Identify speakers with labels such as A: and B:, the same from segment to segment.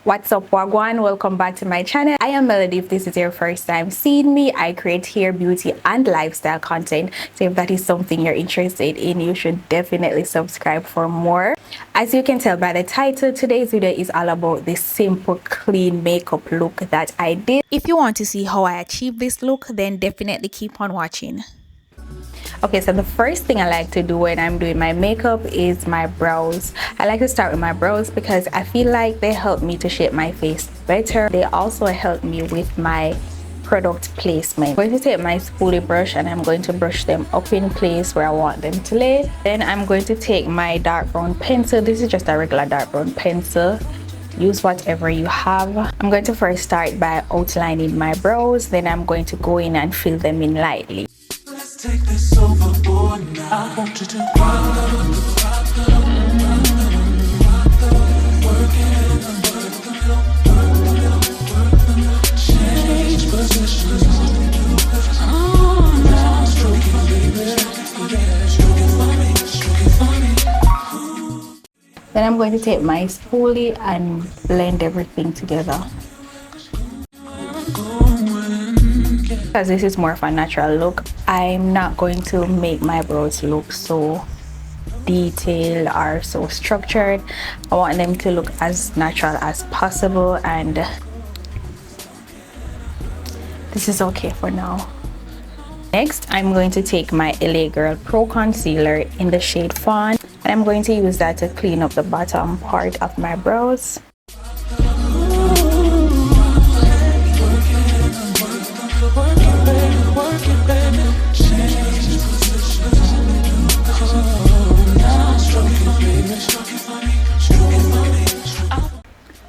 A: What's up, Wagwan? Welcome back to my channel. I am Melody. If this is your first time seeing me, I create hair, beauty, and lifestyle content. So if that is something you're interested in, you should definitely subscribe for more. As you can tell by the title, today's video is all about this simple, clean makeup look that I did. If you want to see how I achieved this look, then definitely keep on watching. Okay, so the first thing I like to do when I'm doing my makeup is my brows. I like to start with my brows because I feel like they help me to shape my face better. They also help me with my product placement. I'm going to take my spoolie brush and I'm going to brush them up in place where I want them to lay. Then I'm going to take my dark brown pencil. This is just a regular dark brown pencil. Use whatever you have. I'm going to first start by outlining my brows. Then I'm going to go in and fill them in lightly.
B: Take this overboard now. I want you to change positions. Now stroke it, baby. Stroke it for me, stroke it for me.
A: Then I'm going to take my spoolie and blend everything together. Because this is more of a natural look, I'm not going to make my brows look so detailed or so structured. I want them to look as natural as possible, and this is okay for now. Next, I'm going to take my LA Girl Pro Concealer in the shade Fawn, and I'm going to use that to clean up the bottom part of my brows.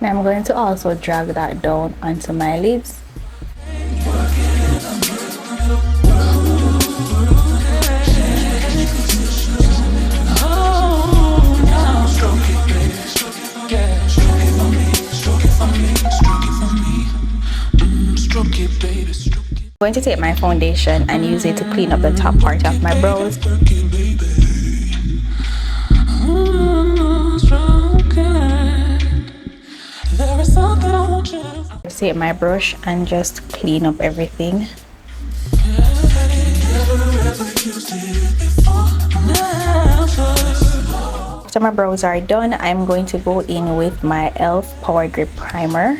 A: Now I'm going to also drag that down onto my lids. I'm going to take my foundation and use it to clean up the top part of my brows. Take my brush and just clean up everything. After my brows are done, I'm going to go in with my e.l.f. Power Grip Primer.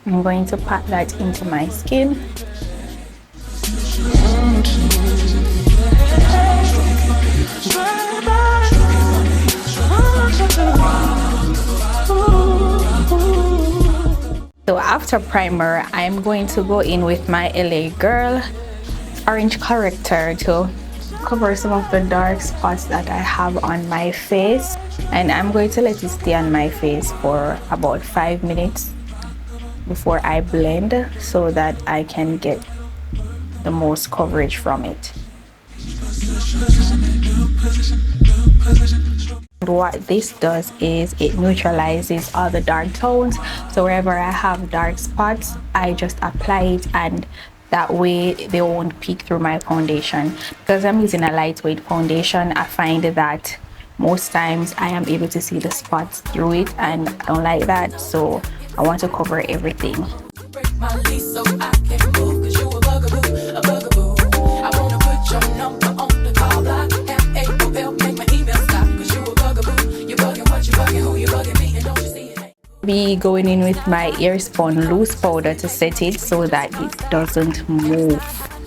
A: I'm going to pat that into my skin. So after primer, I'm going to go in with my LA Girl Orange Corrector to cover some of the dark spots that I have on my face, and I'm going to let it stay on my face for about 5 minutes before I blend so that I can get the most coverage from it. What this does is it neutralizes all the dark tones, so wherever I have dark spots, I just apply it, and that way they won't peek through my foundation. Because I'm using a lightweight foundation, I find that most times I am able to see the spots through it, and I don't like that, so I want to cover everything. Be going in with my Airspun loose powder to set it so that it doesn't move.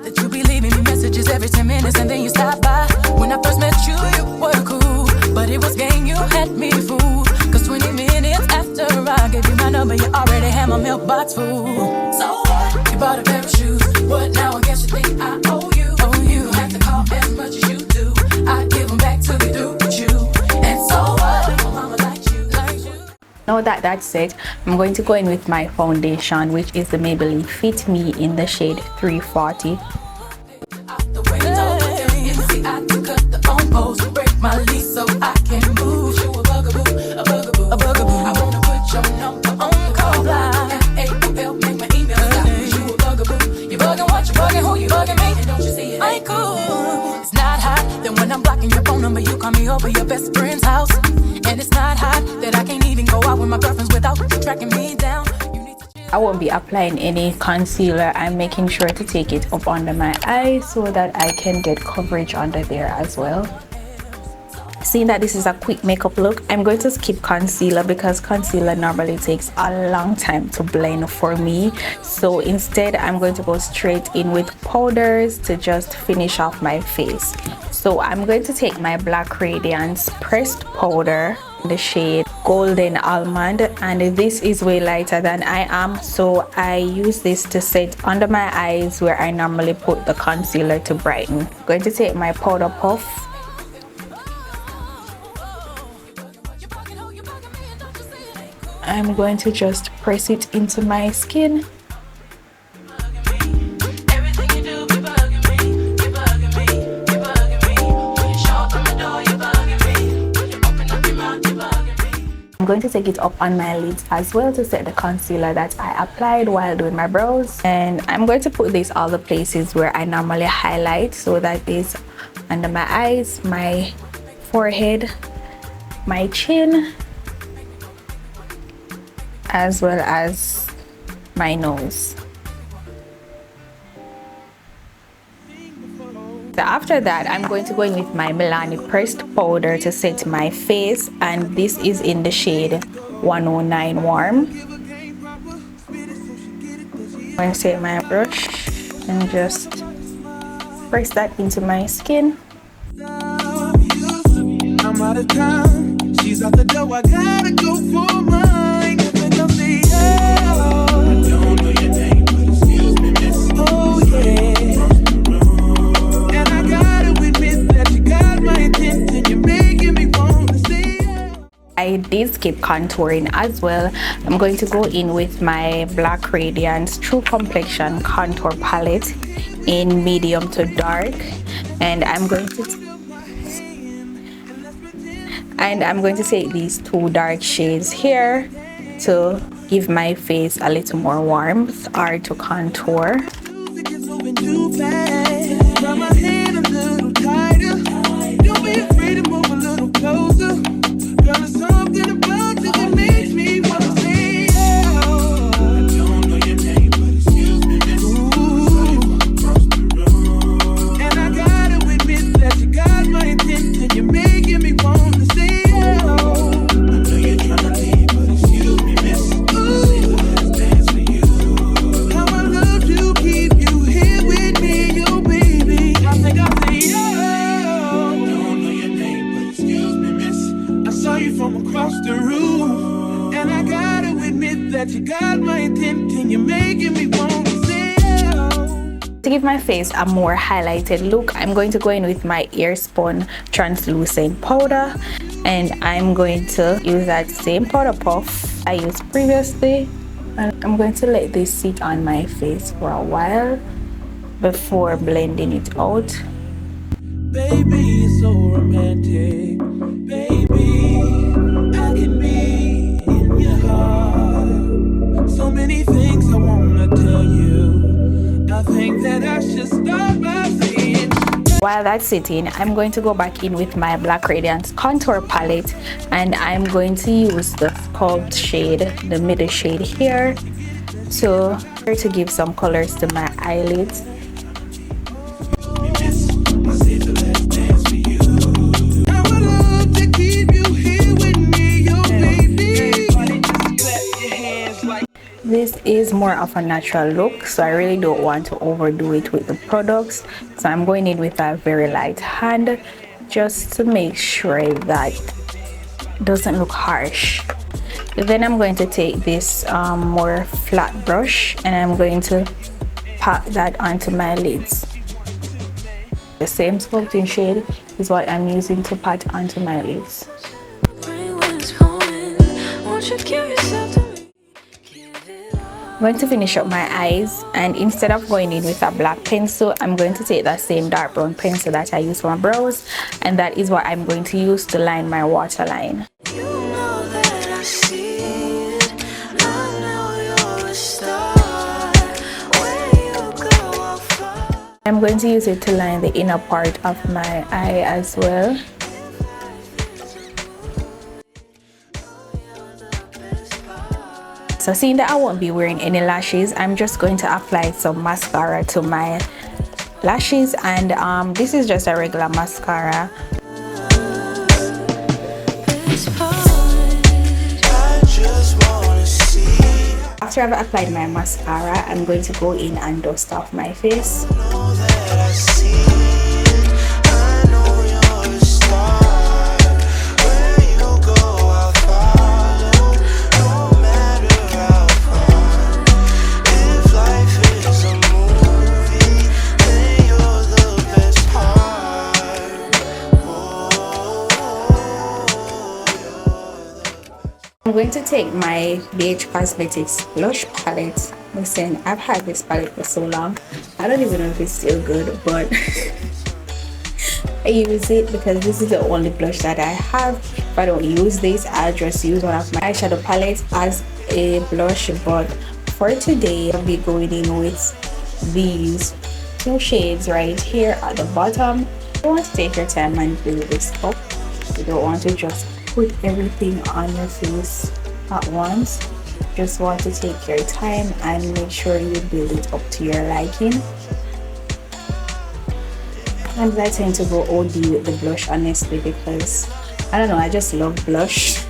B: That you be leaving me messages every 10 minutes and then you stop by. When I first met you, you were cool, but it was game, you had me fooled. Cause 20 minutes after I gave you my number, you already had my mailbox full. So what? You bought a pair of shoes, but now I guess you think I owe you. You don't have to call as much as you do. I give them back till they do with you. And so what? My mama likes you, likes you.
A: Now that that's it, I'm going to go in with my foundation, which is the Maybelline Fit Me in the shade 340.
B: Bugging who you bugging me? Don't you see it ain't cool? It's not Then when I'm blocking your phone number, you call me over your best friend's house. And it's not hot that I can't even go out with my girlfriends without you tracking me down.
A: I won't be applying any concealer. I'm making sure to take it up under my eye so that I can get coverage under there as well. Seeing that this is a quick makeup look, I'm going to skip concealer because concealer normally takes a long time to blend for me. So instead, I'm going to go straight in with powders to just finish off my face. So I'm going to take my Black Radiance pressed powder, the shade Golden Almond, and this is way lighter than I am, so I use this to set under my eyes where I normally put the concealer to brighten. I'm going to take my powder puff. I'm going to just press it into my skin. I'm going to take it up on my lids as well to set the concealer that I applied while doing my brows. And I'm going to put this all the places where I normally highlight. So that is under my eyes, my forehead, my chin, as well as my nose. So after that, I'm going to go in with my Maybelline pressed powder to set my face, and this is in the shade 109 Warm. I'm going to take my brush and just press that into my skin. I'm out of time. She's out the door. I gotta go for mine. I don't know your name, but excuse me, miss. Oh yeah. I did skip contouring as well. I'm going to go in with my Black Radiance True Complexion Contour Palette in medium to dark, and I'm going to take these two dark shades here to give my face a little more warmth or to contour. To give my face a more highlighted look, I'm going to go in with my Airspun translucent powder, and I'm going to use that same powder puff I used previously, and I'm going to let this sit on my face for a while before blending it out. Baby, you're so romantic. Baby, I can be in your heart. So many things I wanna tell you. I think that I should start by saying. While that's sitting, I'm going to go back in with my Black Radiance contour palette, and I'm going to use the Sculpt shade, the middle shade here, to give some colors to my eyelids. This is more of a natural look, so I really don't want to overdo it with the products. So I'm going in with a very light hand just to make sure that it doesn't look harsh. Then I'm going to take this more flat brush, and I'm going to pat that onto my lids. The same sculpting shade is what I'm using to pat onto my lids. I'm going to finish up my eyes, and instead of going in with a black pencil, I'm going to take that same dark brown pencil that I use for my brows, and that is what I'm going to use to line my waterline. I'm going to use it to line the inner part of my eye as well. So seeing that I won't be wearing any lashes, I'm just going to apply some mascara to my lashes, and this is just a regular mascara. After I've applied my mascara, I'm going to go in and dust off my face. I'm going to take my BH Cosmetics blush palette. Listen, I've had this palette for so long. I don't even know if it's still good, but I use it because this is the only blush that I have. If I don't use this, I'll just use one of my eyeshadow palettes as a blush. But for today, I'll be going in with these two shades right here at the bottom. You want to take your time and build this up. You don't want to just put everything on your face at once. Just want to take your time and make sure you build it up to your liking. And I tend to go OD with the blush, honestly, because I don't know, I just love blush.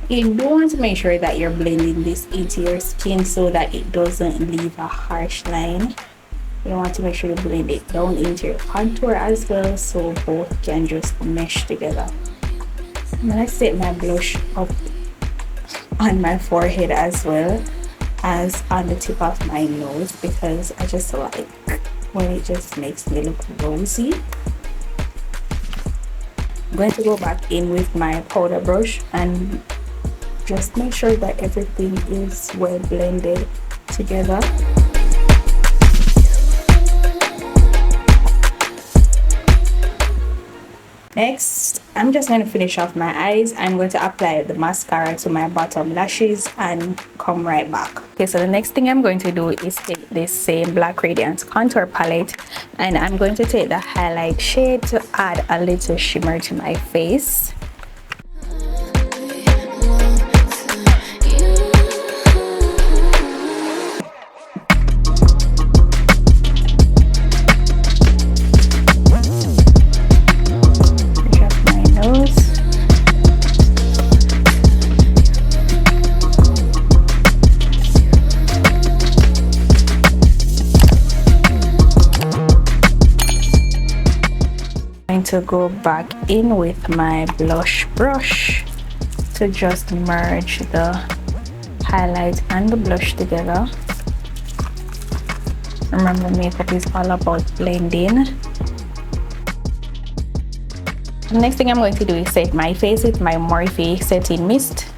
A: You do want to make sure that you're blending this into your skin so that it doesn't leave a harsh line. You want to make sure you blend it down into your contour as well, so both can just mesh together. I'm gonna set my blush up on my forehead as well as on the tip of my nose, because I just like when it just makes me look rosy. I'm going to go back in with my powder brush and just make sure that everything is well blended together. Next, I'm just going to finish off my eyes. I'm going to apply the mascara to my bottom lashes and come right back. Okay, so the next thing I'm going to do is take this same Black Radiance contour palette, and I'm going to take the highlight shade to add a little shimmer to my face. To go back in with my blush brush to just merge the highlight and the blush together. Remember, makeup is all about blending. The next thing I'm going to do is set my face with my Morphe setting mist.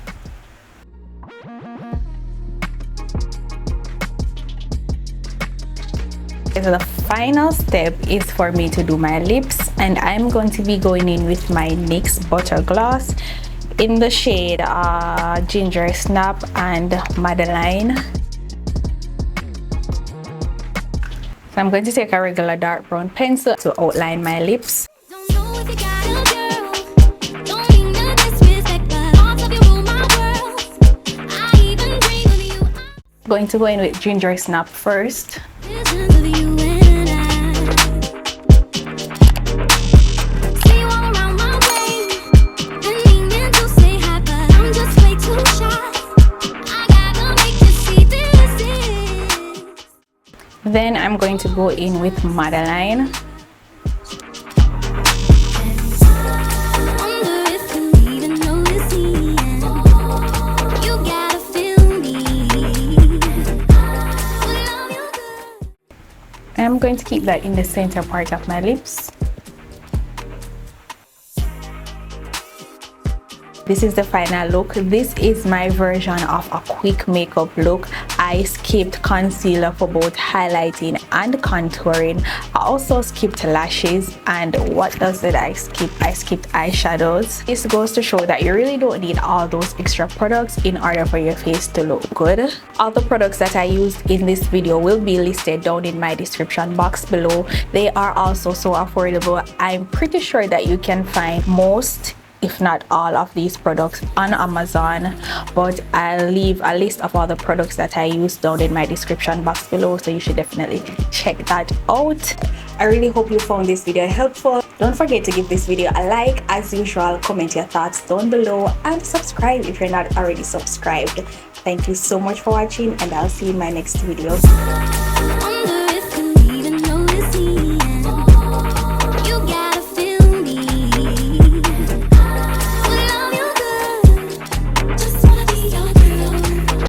A: So the final step is for me to do my lips, and I'm going to be going in with my NYX Buttergloss in the shade Ginger Snap and Madeleine. So I'm going to take a regular dark brown pencil to outline my lips. Going to go in with Ginger Snap first. Then I'm going to go in with Madeleine. I'm going to keep that in the center part of my lips. This is the final look. This is my version of a quick makeup look. I skipped concealer for both highlighting and contouring. I also skipped lashes, and what else did I skip? I skipped eyeshadows. This goes to show that you really don't need all those extra products in order for your face to look good. All the products that I used in this video will be listed down in my description box below. They are also so affordable. I'm pretty sure that you can find most, if not all, of these products on Amazon, but I'll leave a list of all the products that I use down in my description box below, so you should definitely check that out. I really hope you found this video helpful. Don't forget to give this video a like. As usual, comment your thoughts down below and subscribe if you're not already subscribed. Thank you so much for watching, and I'll see you in my next video.